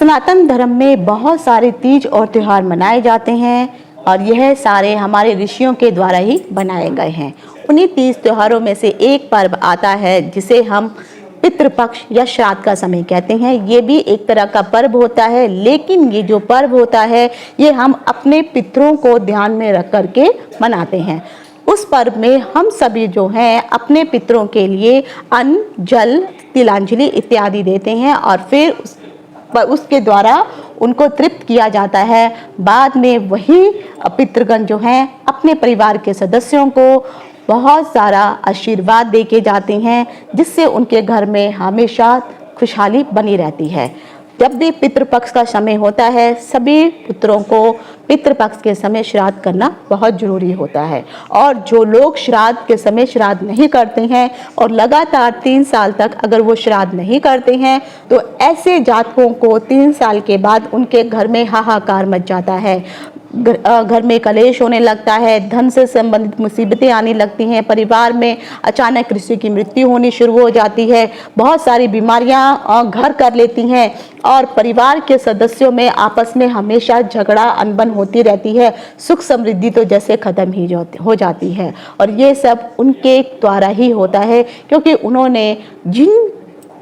सनातन धर्म में बहुत सारे तीज और त्योहार मनाए जाते हैं और यह सारे हमारे ऋषियों के द्वारा ही बनाए गए हैं। उन्हीं तीज त्योहारों में से एक पर्व आता है जिसे हम पितृपक्ष या श्राद्ध का समय कहते हैं। ये भी एक तरह का पर्व होता है, लेकिन ये जो पर्व होता है ये हम अपने पितरों को ध्यान में रख करके मनाते हैं। उस पर्व में हम सभी जो हैं अपने पितरों के लिए अन्न, जल, तिलांजलि इत्यादि देते हैं और फिर उसके द्वारा उनको तृप्त किया जाता है। बाद में वही पितृगण जो हैं अपने परिवार के सदस्यों को बहुत सारा आशीर्वाद दे के जाते हैं, जिससे उनके घर में हमेशा खुशहाली बनी रहती है। जब भी पितृपक्ष का समय होता है, सभी पुत्रों को पितृपक्ष के समय श्राद्ध करना बहुत जरूरी होता है। और जो लोग श्राद्ध के समय श्राद्ध नहीं करते हैं और लगातार 3 साल तक अगर वो श्राद्ध नहीं करते हैं, तो ऐसे जातकों को 3 साल के बाद उनके घर में हाहाकार मच जाता है। घर में कलेश होने लगता है, धन से संबंधित मुसीबतें आने लगती हैं, परिवार में अचानक किसी की मृत्यु होनी शुरू हो जाती है, बहुत सारी बीमारियां घर कर लेती हैं और परिवार के सदस्यों में आपस में हमेशा झगड़ा अनबन होती रहती है। सुख समृद्धि तो जैसे खत्म ही हो जाती है। और ये सब उनके द्वारा ही होता है, क्योंकि उन्होंने जिन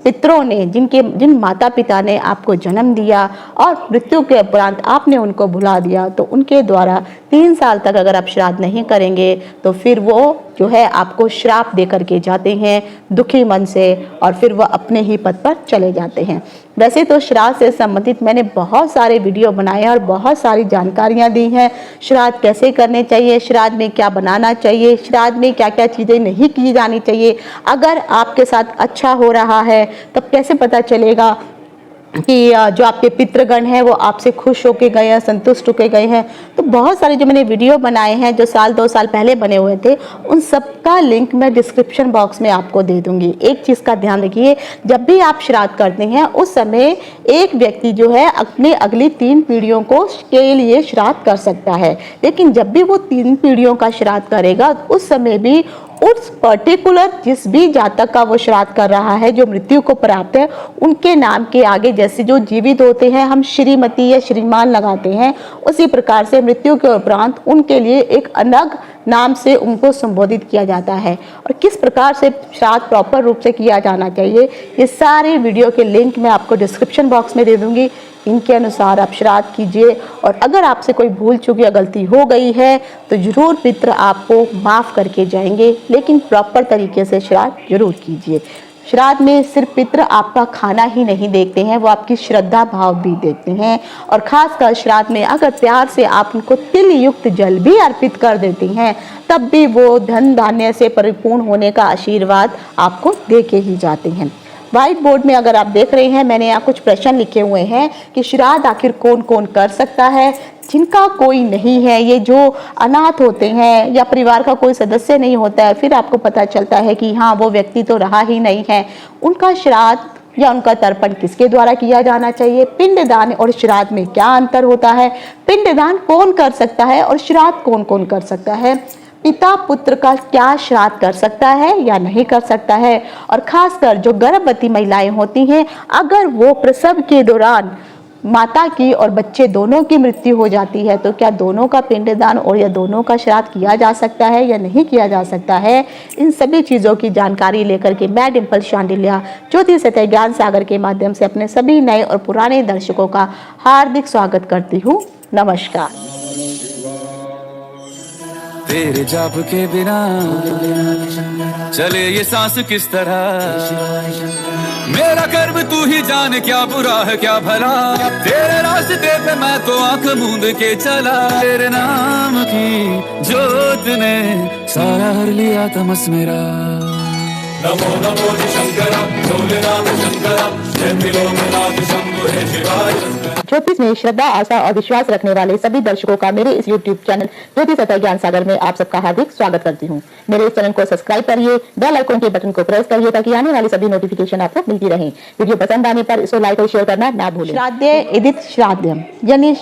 पितरों ने जिन माता पिता ने आपको जन्म दिया और मृत्यु के उपरांत आपने उनको भुला दिया, तो उनके द्वारा 3 साल तक अगर आप श्राद्ध नहीं करेंगे तो फिर वो जो है आपको श्राप दे करके जाते हैं दुखी मन से, और फिर वह अपने ही पद पर चले जाते हैं। वैसे तो श्राद्ध से संबंधित मैंने बहुत सारे वीडियो बनाए हैं और बहुत सारी जानकारियां दी हैं। श्राद्ध कैसे करने चाहिए, श्राद्ध में क्या बनाना चाहिए, श्राद्ध में क्या क्या चीज़ें नहीं की जानी चाहिए, अगर आपके साथ अच्छा हो रहा है तब कैसे पता चलेगा कि जो आपके पितृगण हैं वो आपसे खुश होके गए हैं, संतुष्ट होके गए हैं। तो बहुत सारे जो मैंने वीडियो बनाए हैं जो 1-2 साल पहले बने हुए थे, उन सब का लिंक मैं डिस्क्रिप्शन बॉक्स में आपको दे दूंगी। एक चीज़ का ध्यान रखिए, जब भी आप श्राद्ध करते हैं उस समय एक व्यक्ति जो है अपने अगली 3 पीढ़ियों को के लिए श्राद्ध कर सकता है, लेकिन जब भी वो 3 पीढ़ियों का श्राद्ध करेगा उस समय भी उस पर्टिकुलर जिस भी जातक का वो श्राद्ध कर रहा है, जो मृत्यु को प्राप्त है, उनके नाम के आगे जैसे जो जीवित होते हैं हम श्रीमती या श्रीमान लगाते हैं, उसी प्रकार से मृत्यु के उपरांत उनके लिए एक अलग नाम से उनको संबोधित किया जाता है। और किस प्रकार से श्राद्ध प्रॉपर रूप से किया जाना चाहिए, ये सारे वीडियो के लिंक मैं आपको डिस्क्रिप्शन बॉक्स में दे दूंगी। इनके अनुसार आप श्राद्ध कीजिए, और अगर आपसे कोई भूल चूक या गलती हो गई है तो जरूर पितृ आपको माफ़ करके जाएंगे, लेकिन प्रॉपर तरीके से श्राद्ध जरूर कीजिए। श्राद्ध में सिर्फ पितृ आपका खाना ही नहीं देखते हैं, वो आपकी श्रद्धा भाव भी देखते हैं। और खासकर श्राद्ध में अगर प्यार से आप उनको तिल युक्त जल भी अर्पित कर देती हैं, तब भी वो धन धान्य से परिपूर्ण होने का आशीर्वाद आपको दे के ही जाते हैं। व्हाइट बोर्ड में अगर आप देख रहे हैं, मैंने यहाँ कुछ प्रश्न लिखे हुए हैं कि श्राद्ध आखिर कौन कौन कर सकता है। जिनका कोई नहीं है, ये जो अनाथ होते हैं या परिवार का कोई सदस्य नहीं होता है, फिर आपको पता चलता है कि हाँ वो व्यक्ति तो रहा ही नहीं है, उनका श्राद्ध या उनका तर्पण किसके द्वारा किया जाना चाहिए, पिंडदान और श्राद्ध में क्या अंतर होता है, पिंडदान कौन कर सकता है और श्राद्ध कौन कौन कर सकता है, पिता पुत्र का क्या श्राद्ध कर सकता है या नहीं कर सकता है, और खासकर जो गर्भवती महिलाएं होती हैं, अगर वो प्रसव के दौरान माता की और बच्चे दोनों की मृत्यु हो जाती है, तो क्या दोनों का पिंडदान और या दोनों का श्राद्ध किया जा सकता है या नहीं किया जा सकता है। इन सभी चीज़ों की जानकारी लेकर के मैं डिम्पल शांडिल्या ज्योतिष सत्य ज्ञान सागर के माध्यम से अपने सभी नए और पुराने दर्शकों का हार्दिक स्वागत करती हूँ। नमस्कार। तेरे जाप के बिना चले ये सांस किस तरह, मेरा कर्म तू ही जाने क्या बुरा है क्या भला, तेरे रास्ते पे मैं तो आंख मूंद के चला, तेरे नाम की जोत ने सारा हर लिया तमस मेरा। नमो नमो शंकरा भोलेनाथ शंकरा, जय त्रिलोकनाथ शंभो हे शिवाय। ज्योतिष में श्रद्धा, आस्था और विश्वास रखने वाले सभी दर्शकों का मेरे इस YouTube चैनल ज्योतिष सत्य ज्ञान सागर में आप सबका हार्दिक स्वागत करती हूँ। मेरे इस चैनल को सब्सक्राइब करिए, बेल आइकन के बटन को प्रेस करिए ताकि आने वाली सभी नोटिफिकेशन आपको मिलती रहे। वीडियो पसंद आने पर इसको लाइक और शेयर करना ना भूलें। श्राद्धे इदित श्राद्धम, यानी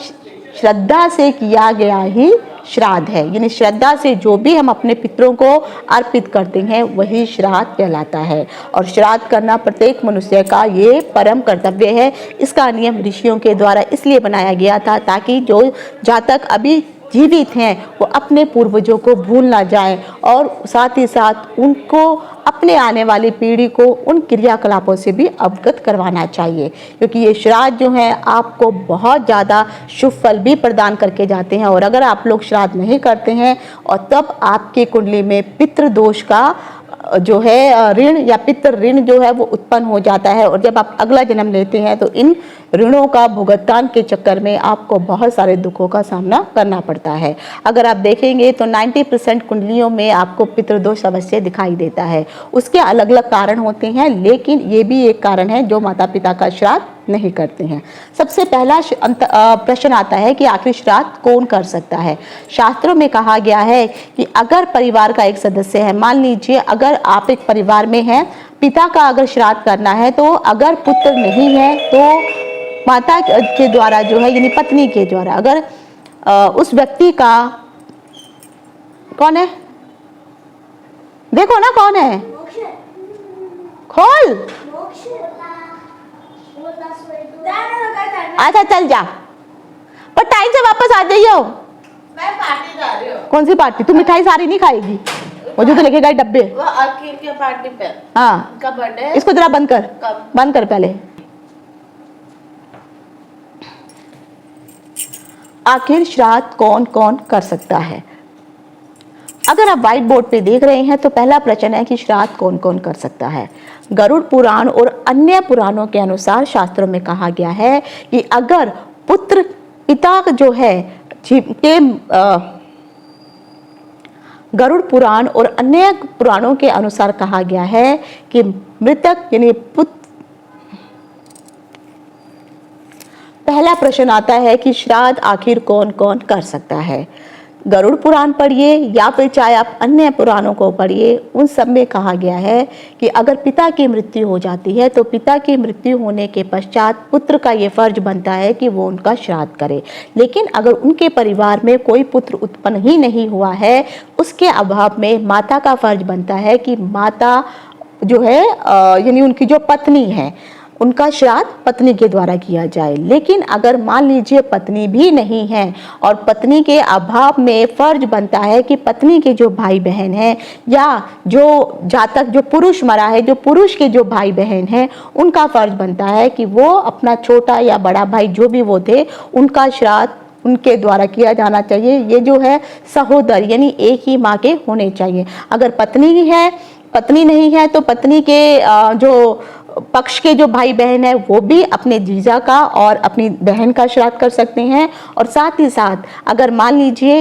श्रद्धा से किया गया ही श्राद्ध है। यानी श्रद्धा से जो भी हम अपने पितरों को अर्पित करते हैं वही श्राद्ध कहलाता है। और श्राद्ध करना प्रत्येक मनुष्य का ये परम कर्तव्य है। इसका नियम ऋषियों के द्वारा इसलिए बनाया गया था ताकि जो जातक अभी जीवित हैं वो अपने पूर्वजों को भूल ना जाएं, और साथ ही साथ उनको अपने आने वाली पीढ़ी को उन क्रियाकलापों से भी अवगत करवाना चाहिए, क्योंकि ये श्राद्ध जो है आपको बहुत ज़्यादा शुभ फल भी प्रदान करके जाते हैं। और अगर आप लोग श्राद्ध नहीं करते हैं और तब आपकी कुंडली में पितृदोष का जो है ऋण या पितृ ऋण जो है वो उत्पन्न हो जाता है, और जब आप अगला जन्म लेते हैं तो इन ऋणों का भुगतान के चक्कर में आपको बहुत सारे दुखों का सामना करना पड़ता है। अगर आप देखेंगे तो 90% कुंडलियों में आपको पितृदोष अवश्य दिखाई देता है। उसके अलग अलग कारण होते हैं, लेकिन ये भी एक कारण है जो माता पिता का श्राद्ध नहीं करते हैं। सबसे पहला प्रश्न आता है कि आखिर श्राद्ध कौन कर सकता है। शास्त्रों में कहा गया है कि अगर परिवार का एक सदस्य है, मान लीजिए अगर आप एक परिवार में हैं, पिता का अगर श्राद्ध करना है तो अगर पुत्र नहीं है तो माता के द्वारा जो है यानी पत्नी के द्वारा, अगर उस व्यक्ति का कौन है, देखो ना कौन है, खोल, अच्छा चल जा, पर टाइम से वापस आ जाइयो। मैं पार्टी जा रही हूँ। कौन सी पार्टी? तू मिठाई सारी नहीं खाएगी, वो जो तो लेके गए डब्बे। वो आखिर के पार्टी पे। हाँ, कब बर्थडे? इसको जरा बंद कर। कब? बंद कर पहले। आखिर श्राद्ध कौन कौन कर सकता है? अगर आप व्हाइट बोर्ड पे देख रहे हैं तो पहला प्रश्न है कि श्राद्ध कौन कौन कर सकता है। गरुड़ पुराण और अन्य पुराणों के अनुसार शास्त्रों में कहा गया है कि अगर पुत्र पिता जो है के गरुड़ पुराण और अन्य पुराणों के अनुसार कहा गया है कि मृतक यानी पुत्र, पहला प्रश्न आता है कि श्राद्ध आखिर कौन कौन कर सकता है। गरुड़ पुराण पढ़िए या फिर चाहे आप अन्य पुराणों को पढ़िए, उन सब में कहा गया है कि अगर पिता की मृत्यु हो जाती है तो पिता की मृत्यु होने के पश्चात पुत्र का ये फर्ज बनता है कि वो उनका श्राद्ध करे। लेकिन अगर उनके परिवार में कोई पुत्र उत्पन्न ही नहीं हुआ है, उसके अभाव में माता का फर्ज बनता है कि माता जो है यानी उनकी जो पत्नी है उनका श्राद्ध पत्नी के द्वारा किया जाए। लेकिन अगर मान लीजिए पत्नी भी नहीं है और पत्नी के अभाव में फर्ज बनता है कि पत्नी के जो भाई बहन हैं या जो जातक जो पुरुष मरा है, जो पुरुष के जो भाई बहन हैं, उनका फर्ज बनता है कि वो अपना छोटा या बड़ा भाई जो भी वो थे उनका श्राद्ध उनके द्वारा किया जाना चाहिए। ये जो है सहोदर यानी एक ही माँ के होने चाहिए। अगर पत्नी नहीं है तो पत्नी के जो पक्ष के जो भाई बहन है वो भी अपने जीजा का और अपनी बहन का श्राद्ध कर सकते हैं। और साथ ही साथ अगर मान लीजिए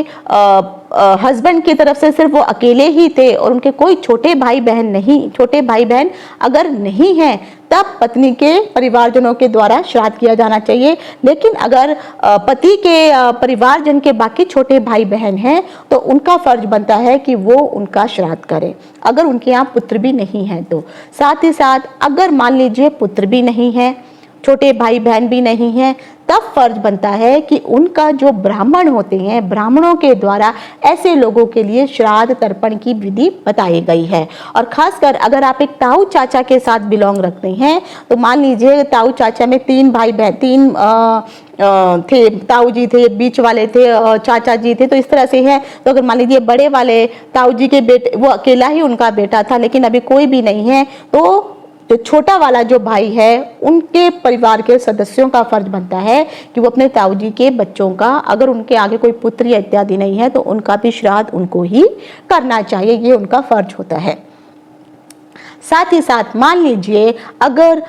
हस्बैंड की तरफ से सिर्फ वो अकेले ही थे और उनके कोई छोटे भाई बहन अगर नहीं हैं, तब पत्नी के परिवारजनों के द्वारा श्राद्ध किया जाना चाहिए। लेकिन अगर पति के परिवारजन के बाकी छोटे भाई बहन हैं तो उनका फर्ज बनता है कि वो उनका श्राद्ध करें, अगर उनके यहाँ पुत्र भी नहीं है तो। साथ ही साथ अगर मान लीजिए पुत्र भी नहीं है, छोटे भाई बहन भी नहीं हैं, तब फर्ज बनता है कि उनका जो ब्राह्मण होते हैं, ब्राह्मणों के द्वारा ऐसे लोगों के लिए श्राद्ध तर्पण की विधि बताई गई है। और खासकर अगर आप एक ताऊ चाचा के साथ बिलोंग रखते हैं तो मान लीजिए ताऊ चाचा में तीन थे, ताऊ जी थे, बीच वाले थे, चाचा जी थे, तो इस तरह से है। तो अगर मान लीजिए बड़े वाले ताऊ जी के बेटे, वो अकेला ही उनका बेटा था लेकिन अभी कोई भी नहीं है, तो जो छोटा वाला जो भाई है उनके परिवार के सदस्यों का फर्ज बनता है कि वो अपने ताऊ जी के बच्चों का, अगर उनके आगे कोई पुत्र या इत्यादि नहीं है तो उनका भी श्राद्ध उनको ही करना चाहिए, ये उनका फर्ज होता है। साथ ही साथ मान लीजिए अगर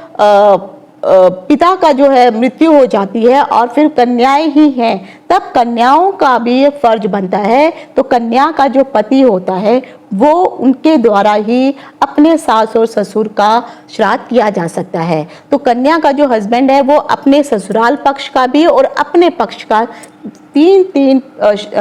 पिता का जो है मृत्यु हो जाती है और फिर कन्याएं ही हैं, तब कन्याओं का भी फर्ज बनता है। तो कन्या का जो पति होता है वो उनके द्वारा ही अपने सास और ससुर का श्राद्ध किया जा सकता है। तो कन्या का जो हस्बैंड है वो अपने ससुराल पक्ष का भी और अपने पक्ष का तीन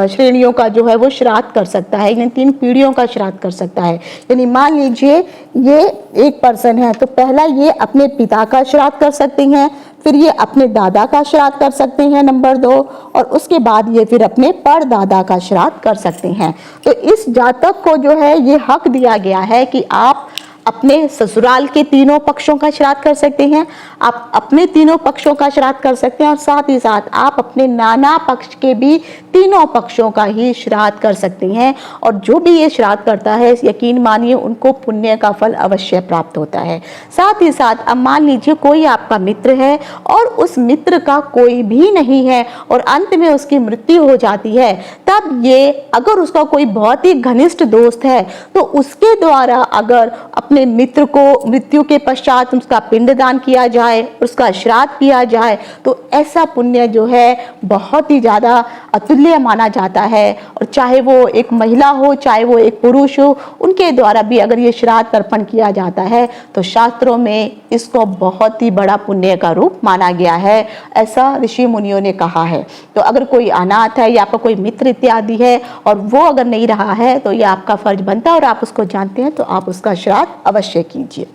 श्रेणियों का जो है वो श्राद्ध कर सकता है, यानी 3 पीढ़ियों का श्राद्ध कर सकता है। यानी मान लीजिए ये एक पर्सन है तो पहला ये अपने पिता का श्राद्ध कर सकते हैं, फिर ये अपने दादा का श्राद्ध कर सकते हैं नंबर 2, और उसके बाद ये फिर अपने परदादा का श्राद्ध कर सकते हैं। तो इस जातक को जो है ये हक दिया गया है कि आप अपने ससुराल के तीनों पक्षों का श्राद्ध कर सकते हैं, आप अपने तीनों पक्षों का श्राद्ध कर सकते हैं, और साथ ही साथ आप अपने नाना पक्ष के भी तीनों पक्षों का ही श्राद्ध कर सकते हैं। और जो भी ये श्राद्ध करता है, यकीन मानिए उनको पुण्य का फल अवश्य प्राप्त होता है। साथ ही साथ अब मान लीजिए कोई आपका मित्र है और उस मित्र का कोई भी नहीं है और अंत में उसकी मृत्यु हो जाती है, तब ये अगर उसका कोई बहुत ही घनिष्ठ दोस्त है तो उसके द्वारा अगर अपने मित्र को मृत्यु के पश्चात उसका पिंडदान किया जाए, उसका श्राद्ध किया जाए, तो ऐसा पुण्य जो है बहुत ही ज्यादा अतुल्य माना जाता है। और चाहे वो एक महिला हो, चाहे वो एक पुरुष हो, उनके द्वारा भी अगर ये श्राद्ध तर्पण किया जाता है तो शास्त्रों में इसको बहुत ही बड़ा पुण्य का रूप माना गया है, ऐसा ऋषि मुनियों ने कहा है। तो अगर कोई अनाथ है या आपका कोई मित्र इत्यादि है और वो अगर नहीं रहा है तो ये आपका फर्ज बनता है और आप उसको जानते हैं तो आप उसका श्राद्ध अवश्य कीजिए।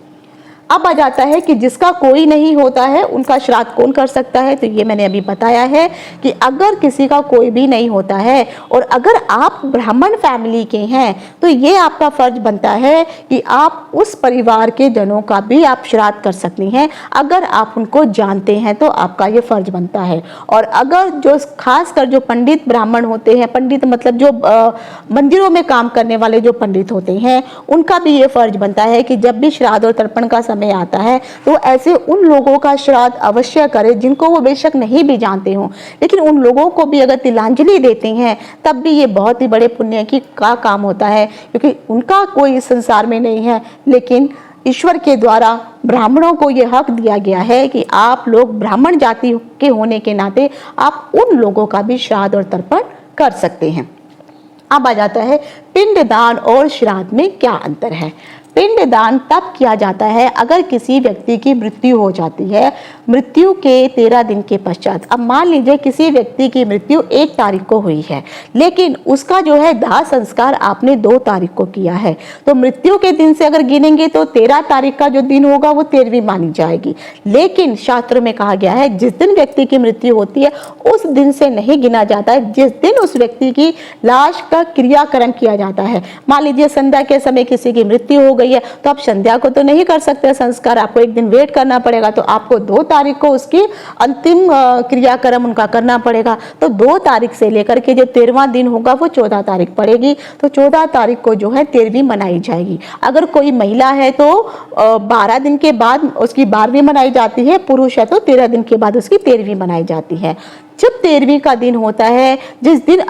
अब आ जाता है कि जिसका कोई नहीं होता है उनका श्राद्ध कौन कर सकता है। तो ये मैंने अभी बताया है कि अगर किसी का कोई भी नहीं होता है और अगर आप ब्राह्मण फैमिली के हैं तो ये आपका फर्ज बनता है कि आप उस परिवार के जनों का भी आप श्राद्ध कर सकती हैं। अगर आप उनको जानते हैं तो आपका ये फर्ज बनता है। और अगर जो खासकर जो पंडित ब्राह्मण होते हैं, पंडित मतलब जो मंदिरों में काम करने वाले जो पंडित होते हैं, उनका भी ये फर्ज बनता है कि जब भी श्राद्ध और तर्पण का समय आता है तो ऐसे उन लोगों का श्राद्ध अवश्य करें जिनको वो बेशक नहीं भी जानते हों, लेकिन उन लोगों को भी अगर तिलांजलि देते हैं तब भी ये बहुत ही बड़े पुण्य की का काम होता है, क्योंकि उनका कोई इस संसार में नहीं है, लेकिन ईश्वर के द्वारा ब्राह्मणों को यह हक दिया गया है कि आप लोग ब्राह्मण जाति के होने के नाते आप उन लोगों का भी श्राद्ध और तर्पण कर सकते हैं। अब आ जाता है पिंडदान और श्राद्ध में क्या अंतर है। पिंडदान तब किया जाता है अगर किसी व्यक्ति की मृत्यु हो जाती है, मृत्यु के 13 दिन के पश्चात। अब मान लीजिए किसी व्यक्ति की मृत्यु 1 तारीख को हुई है, लेकिन उसका जो है दाह संस्कार आपने 2 तारीख को किया है, तो मृत्यु के दिन से अगर गिनेंगे तो 13 तारीख का जो दिन होगा वो 13वीं मानी जाएगी। लेकिन शास्त्र में कहा गया है जिस दिन व्यक्ति की मृत्यु होती है उस दिन से नहीं गिना जाता है, जिस दिन उस व्यक्ति की लाश का क्रियाक्रम किया जाता है। मान लीजिए संध्या के समय किसी की मृत्यु हो गई है तो आप संध्या को तो नहीं कर सकते संस्कार, आपको एक दिन वेट करना पड़ेगा, तो आपको 2 तारीख को उसकी अंतिम क्रियाक्रम उनका करना पड़ेगा। तो 2 तारीख से लेकर के जो 13वां दिन होगा वो 14 तारीख पड़ेगी, तो 14 तारीख को जो है 13वीं मनाई जाएगी। अगर कोई महिला है तो 12 दिन के बाद उसकी 12वीं मनाई जाती है, पुरुष है तो 13 दिन के बाद उसकी 13वीं मनाई जाती है। जब 13वीं का दिन होता है, जिस दिन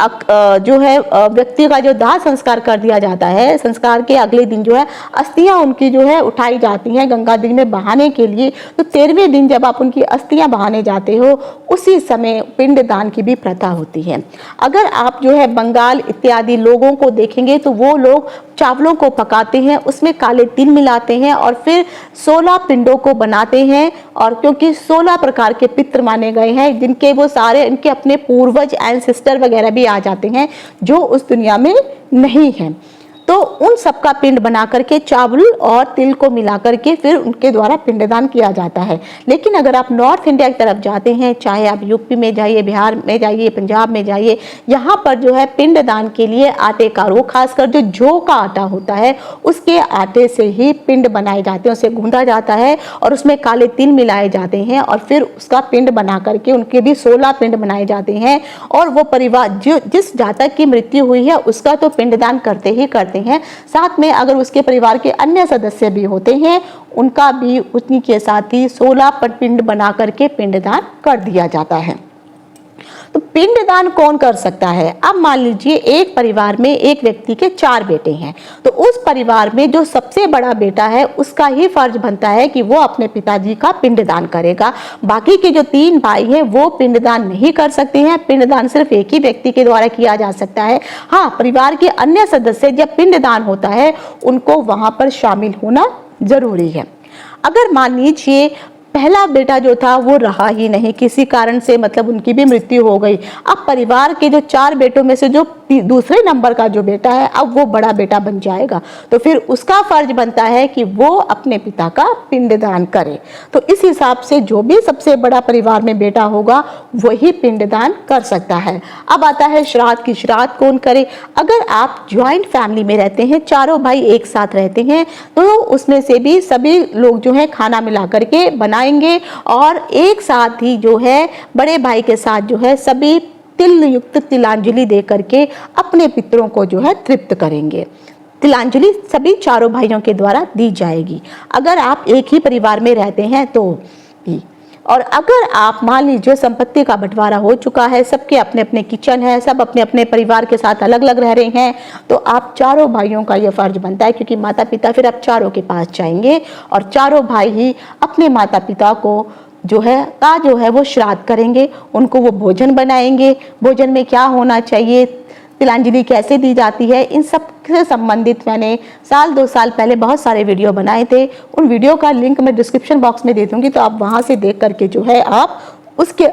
जो है व्यक्ति का जो दाह संस्कार कर दिया जाता है, संस्कार के अगले दिन जो है अस्थियां उनकी जो है उठाई जाती हैं गंगा नदी में बहाने के लिए। तो 13वें दिन जब आप उनकी अस्थियां बहाने जाते हो उसी समय पिंडदान की भी प्रथा होती है। अगर आप जो है बंगाल इत्यादि लोगों को देखेंगे तो वो लोग चावलों को पकाते हैं, उसमें काले तिल मिलाते हैं और फिर 16 पिंडों को बनाते हैं। और क्योंकि 16 प्रकार के पितृ माने गए हैं जिनके वो सारे इनके अपने पूर्वज एंसेस्टर वगैरह भी आ जाते हैं जो उस दुनिया में नहीं हैं, तो उन सबका पिंड बना करके चावल और तिल को मिला करके फिर उनके द्वारा पिंडदान किया जाता है। लेकिन अगर आप नॉर्थ इंडिया की तरफ जाते हैं, चाहे आप यूपी में जाइए, बिहार में जाइए, पंजाब में जाइए, यहाँ पर जो है पिंडदान के लिए आटे का रो, खासकर जो जौ का आटा होता है उसके आटे से ही पिंड बनाए जाते हैं, उसे गूंदा जाता है और उसमें काले तिल मिलाए जाते हैं और फिर उसका पिंड बना करके उनके भी 16 पिंड बनाए जाते हैं। और वो परिवार जिस जातक की मृत्यु हुई है उसका तो पिंडदान करते ही करते हैं, साथ में अगर उसके परिवार के अन्य सदस्य भी होते हैं उनका भी उतनी के साथ ही 16 पिंड बना करके पिंडदान कर दिया जाता है। तो पिंडदान कौन कर सकता है। अब मान लीजिए एक परिवार में एक व्यक्ति के 4 बेटे हैं, तो उस परिवार में जो सबसे बड़ा बेटा है उसका ही फर्ज बनता है कि वो अपने पिताजी का पिंडदान करेगा। बाकी के जो 3 भाई हैं वो पिंडदान नहीं कर सकते हैं, पिंडदान सिर्फ एक ही व्यक्ति के द्वारा किया जा सकता है। हाँ, परिवार के अन्य सदस्य जब पिंडदान होता है उनको वहां पर शामिल होना जरूरी है। अगर मान लीजिए पहला बेटा जो था वो रहा ही नहीं, किसी कारण से मतलब उनकी भी मृत्यु हो गई। अब परिवार के जो 4 बेटों में से जो दूसरे नंबर का जो बेटा है अब वो बड़ा बेटा बन जाएगा, तो फिर उसका फर्ज बनता है कि वो अपने पिता का पिंडदान करे। तो इस हिसाब से जो भी सबसे बड़ा परिवार में बेटा होगा वही पिंडदान कर सकता है। अब आता है श्राद्ध की श्राद्ध कौन करे। अगर आप ज्वाइंट फैमिली में रहते हैं, चारों भाई एक साथ रहते हैं, तो उसमें से भी सभी लोग जो है खाना मिला करके बनाएंगे और एक साथ ही जो है बड़े भाई के साथ जो है सभी तिल युक्त तिलांजलि दे करके अपने पितरों को जो है तृप्त करेंगे। तिलांजलि सभी चारों भाइयों के द्वारा दी जाएगी। अगर आप एक ही परिवार में रहते हैं तो भी, और अगर आप मान लीजिए संपत्ति का बंटवारा हो चुका है, सबके अपने अपने किचन है, सब अपने अपने परिवार के साथ अलग अलग रह रहे हैं, तो आप चारों भाइयों का यह फर्ज बनता है, क्योंकि माता पिता फिर आप चारों के पास जाएंगे और चारों भाई ही अपने माता पिता को जो है वो श्राद्ध करेंगे, उनको वो भोजन बनाएंगे। भोजन में क्या होना चाहिए, तिलांजलि कैसे दी जाती है, इन सब से संबंधित मैंने 1-2 साल पहले बहुत सारे वीडियो बनाए थे। उन वीडियो का लिंक मैं डिस्क्रिप्शन बॉक्स में दे दूंगी, तो आप वहां से देख करके जो है आप उसके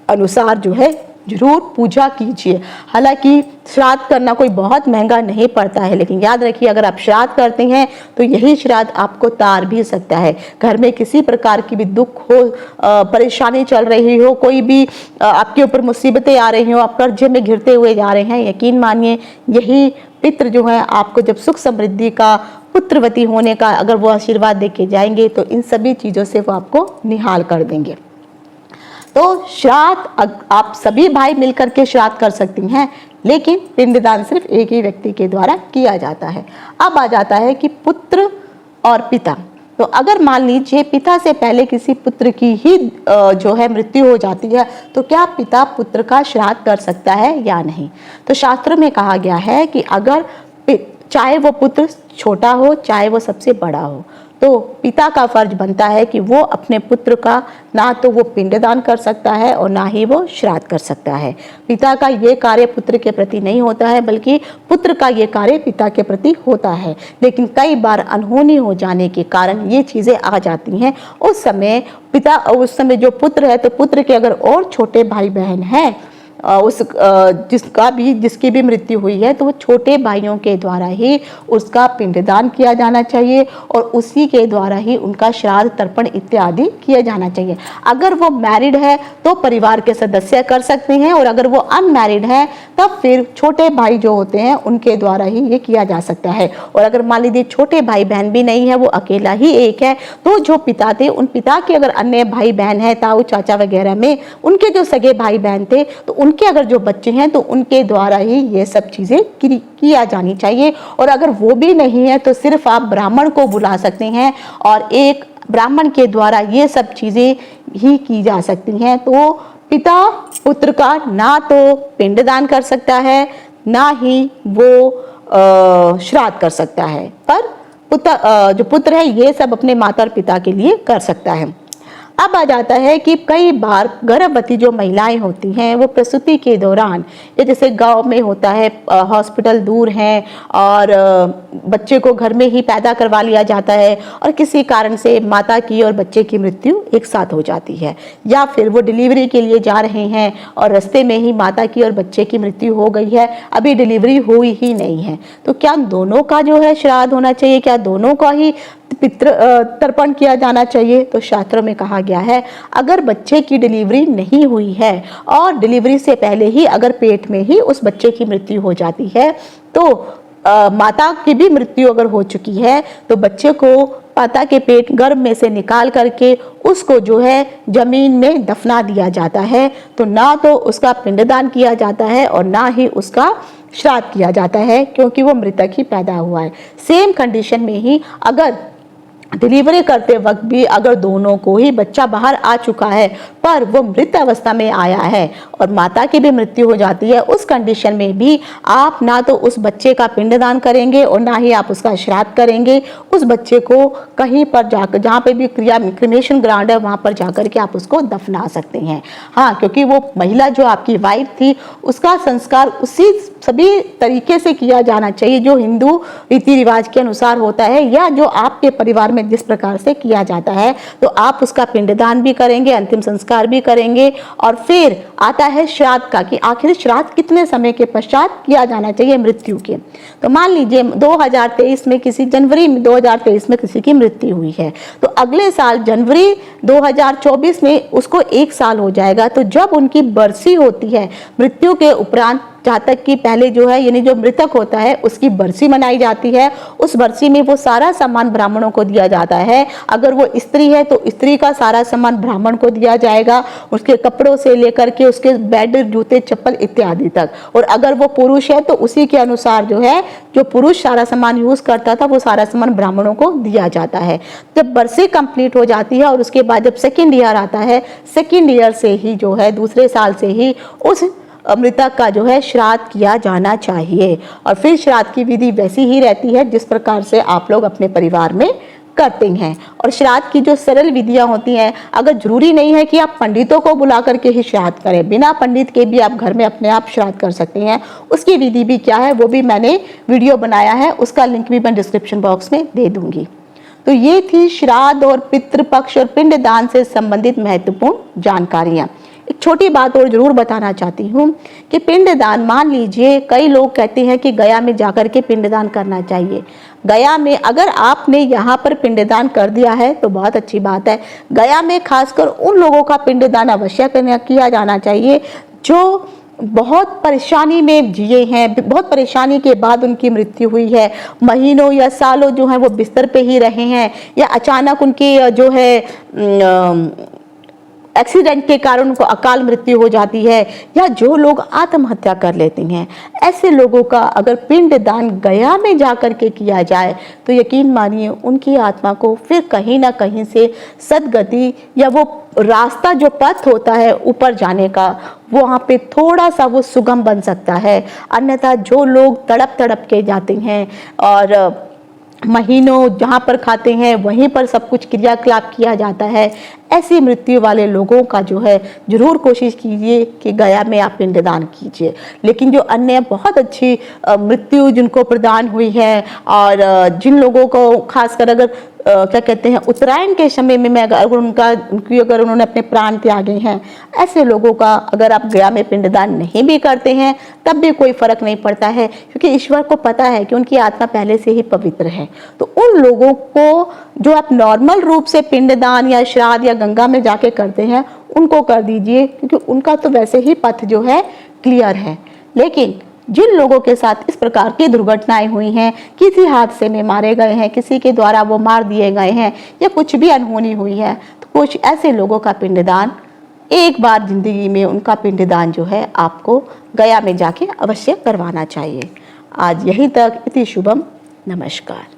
अनुसार जो है जरूर पूजा कीजिए। हालांकि श्राद्ध करना कोई बहुत महंगा नहीं पड़ता है, लेकिन याद रखिए अगर आप श्राद्ध करते हैं तो यही श्राद्ध आपको तार भी सकता है। घर में किसी प्रकार की भी दुख हो, परेशानी चल रही हो, कोई भी आपके ऊपर मुसीबतें आ रही हो, आप कर्जे में घिरते हुए जा रहे हैं, यकीन मानिए यही पितृ जो है आपको जब सुख समृद्धि का, पुत्रवती होने का अगर वो आशीर्वाद देके जाएंगे तो इन सभी चीज़ों से वो आपको निहाल कर देंगे। तो श्राद्ध आप सभी भाई मिलकर के श्राद्ध कर सकती हैं, लेकिन पिंडदान सिर्फ एक ही व्यक्ति के द्वारा किया जाता है। अब आ जाता है कि पुत्र और पिता। तो अगर मान लीजिए पिता से पहले किसी पुत्र की ही जो है मृत्यु हो जाती है, तो क्या पिता पुत्र का श्राद्ध कर सकता है या नहीं। तो शास्त्र में कहा गया है कि अगर चाहे वो पुत्र छोटा हो चाहे वो सबसे बड़ा हो, तो पिता का फर्ज बनता है कि वो अपने पुत्र का ना तो वो पिंडदान कर सकता है और ना ही वो श्राद्ध कर सकता है। पिता का ये कार्य पुत्र के प्रति नहीं होता है, बल्कि पुत्र का ये कार्य पिता के प्रति होता है। लेकिन कई बार अनहोनी हो जाने के कारण ये चीज़ें आ जाती हैं। उस समय जो पुत्र है, तो पुत्र के अगर और छोटे भाई बहन हैं जिसकी भी मृत्यु हुई है, तो वो छोटे भाइयों के द्वारा ही उसका पिंडदान किया जाना चाहिए और उसी के द्वारा ही उनका श्राद्ध तर्पण इत्यादि किया जाना चाहिए। अगर वो मैरिड है तो परिवार के सदस्य कर सकते हैं, और अगर वो अनमैरिड है तब फिर छोटे भाई जो होते हैं उनके द्वारा ही ये किया जा सकता है। और अगर मान लीजिए छोटे भाई बहन भी नहीं है, वो अकेला ही एक है, तो जो पिता थे उन पिता के अगर अन्य भाई बहन है, ताऊ चाचा वगैरह में उनके जो सगे भाई बहन थे, तो उनके अगर जो बच्चे हैं तो उनके द्वारा ही ये सब चीजें किया जानी चाहिए। और अगर वो भी नहीं है तो सिर्फ आप ब्राह्मण को बुला सकते हैं और एक ब्राह्मण के द्वारा ये सब चीजें ही की जा सकती हैं। तो पिता पुत्र का ना तो पिंडदान कर सकता है, ना ही वो श्राद्ध कर सकता है, पर जो पुत्र है ये सब अपने माता और पिता के लिए कर सकता है। अब आ जाता है कि कई बार गर्भवती जो महिलाएं होती हैं वो प्रसूति के दौरान, ये जैसे गांव में होता है, हॉस्पिटल दूर हैं और बच्चे को घर में ही पैदा करवा लिया जाता है और किसी कारण से माता की और बच्चे की मृत्यु एक साथ हो जाती है, या फिर वो डिलीवरी के लिए जा रहे हैं और रास्ते में ही माता की और बच्चे की मृत्यु हो गई है, अभी डिलीवरी हुई ही नहीं है, तो क्या दोनों का जो है श्राद्ध होना चाहिए, क्या दोनों का ही पितृ तर्पण किया जाना चाहिए। तो शास्त्रों में कहा गया है अगर बच्चे की डिलीवरी नहीं हुई है और डिलीवरी से पहले ही अगर पेट में ही उस बच्चे की मृत्यु हो जाती है, तो माता की भी मृत्यु अगर हो चुकी है, तो बच्चे को माता के पेट गर्भ में से निकाल करके उसको जो है जमीन में दफना दिया जाता है। तो ना तो उसका पिंडदान किया जाता है और ना ही उसका श्राद्ध किया जाता है, क्योंकि वो मृतक ही पैदा हुआ है। सेम कंडीशन में ही अगर डिलीवरी करते वक्त भी अगर दोनों को ही बच्चा बाहर आ चुका है पर वो मृत अवस्था में आया है और माता की भी मृत्यु हो जाती है, उस कंडीशन में भी आप ना तो उस बच्चे का पिंडदान करेंगे और ना ही आप उसका श्राद्ध करेंगे। उस बच्चे को कहीं पर जाकर, जहाँ पे भी क्रिमेशन ग्राउंड है, वहाँ पर जाकर के आप उसको दफना सकते हैं। हाँ, क्योंकि वो महिला जो आपकी वाइफ थी उसका संस्कार उसी सभी तरीके से किया जाना चाहिए जो हिंदू रीति रिवाज के अनुसार होता है, या जो आपके परिवार में जिस प्रकार से किया जाता है। तो आप उसका पिंडदान भी करेंगे, अंतिम संस्कार भी करेंगे। और फिर आता है श्राद्ध का, कि आखिर श्राद्ध कितने समय के पश्चात किया जाना चाहिए मृत्यु के। तो मान लीजिए 2023 में जनवरी 2023 में किसी की मृत्यु हुई है, तो अगले साल जनवरी 2024 में उसको 1 साल हो जाएगा। तो जब उनकी बरसी होती है मृत्यु के उपरांत, जातक की पहले जो है यानी जो मृतक होता है उसकी बरसी मनाई जाती है। उस बरसी में वो सारा सामान ब्राह्मणों को दिया जाता है। अगर वो स्त्री है तो स्त्री का सारा सामान ब्राह्मण को दिया जाएगा, उसके कपड़ों से लेकर के उसके बेड, जूते, चप्पल इत्यादि तक। और अगर वो पुरुष है तो उसी के अनुसार जो है, जो पुरुष सारा सामान यूज करता था वो सारा सामान ब्राह्मणों को दिया जाता है। जब बरसी कंप्लीट हो जाती है और उसके बाद जब सेकेंड ईयर आता है, सेकेंड ईयर से ही जो है दूसरे साल से ही उस मृतक का जो है श्राद्ध किया जाना चाहिए। और फिर श्राद्ध की विधि वैसी ही रहती है जिस प्रकार से आप लोग अपने परिवार में करते हैं। और श्राद्ध की जो सरल विधियां होती हैं, अगर जरूरी नहीं है कि आप पंडितों को बुला करके ही श्राद्ध करें, बिना पंडित के भी आप घर में अपने आप श्राद्ध कर सकते हैं। उसकी विधि भी क्या है वो भी मैंने वीडियो बनाया है, उसका लिंक भी मैं डिस्क्रिप्शन बॉक्स में दे दूंगी। तो ये थी श्राद्ध और पितृपक्ष और पिंडदान से संबंधित महत्वपूर्ण जानकारियां। एक छोटी बात और जरूर बताना चाहती हूँ कि पिंडदान, मान लीजिए कई लोग कहते हैं कि गया में जाकर के पिंडदान करना चाहिए। गया में अगर आपने यहाँ पर पिंडदान कर दिया है तो बहुत अच्छी बात है। गया में खासकर उन लोगों का पिंडदान अवश्य किया जाना चाहिए जो बहुत परेशानी में जिए हैं, बहुत परेशानी के बाद उनकी मृत्यु हुई है, महीनों या सालों जो है वो बिस्तर पे ही रहे हैं, या अचानक उनकी जो है एक्सीडेंट के कारण उनको अकाल मृत्यु हो जाती है, या जो लोग आत्महत्या कर लेते हैं। ऐसे लोगों का अगर पिंडदान गया में जाकर के किया जाए तो यकीन मानिए उनकी आत्मा को फिर कहीं ना कहीं से सद्गति, या वो रास्ता जो पथ होता है ऊपर जाने का, वो वहाँ पे थोड़ा सा वो सुगम बन सकता है। अन्यथा जो लोग तड़प तड़प के जाते हैं और महीनों जहाँ पर खाते हैं वहीं पर सब कुछ क्रियाकलाप किया जाता है, ऐसी मृत्यु वाले लोगों का जो है जरूर कोशिश कीजिए कि गया में आप पिंडदान कीजिए। लेकिन जो अन्य बहुत अच्छी मृत्यु जिनको प्रदान हुई है, और जिन लोगों को खासकर अगर क्या कहते हैं उत्तरायण के समय में अगर उन्होंने अपने प्राण त्यागे हैं, ऐसे लोगों का अगर आप गया में पिंडदान नहीं भी करते हैं तब भी कोई फर्क नहीं पड़ता है, क्योंकि ईश्वर को पता है कि उनकी आत्मा पहले से ही पवित्र है। तो उन लोगों को जो आप नॉर्मल रूप से पिंडदान या श्राद्ध या गंगा में जाके करते हैं उनको कर दीजिए, क्योंकि उनका तो वैसे ही पथ जो है क्लियर है। लेकिन जिन लोगों के साथ इस प्रकार की दुर्घटनाएं हुई हैं, किसी हादसे में मारे गए हैं, किसी के द्वारा वो मार दिए गए हैं, या कुछ भी अनहोनी हुई है, तो कुछ ऐसे लोगों का पिंडदान एक बार जिंदगी में उनका पिंडदान जो है आपको गया में जाके अवश्य करवाना चाहिए। आज यहीं तक। इति शुभम। नमस्कार।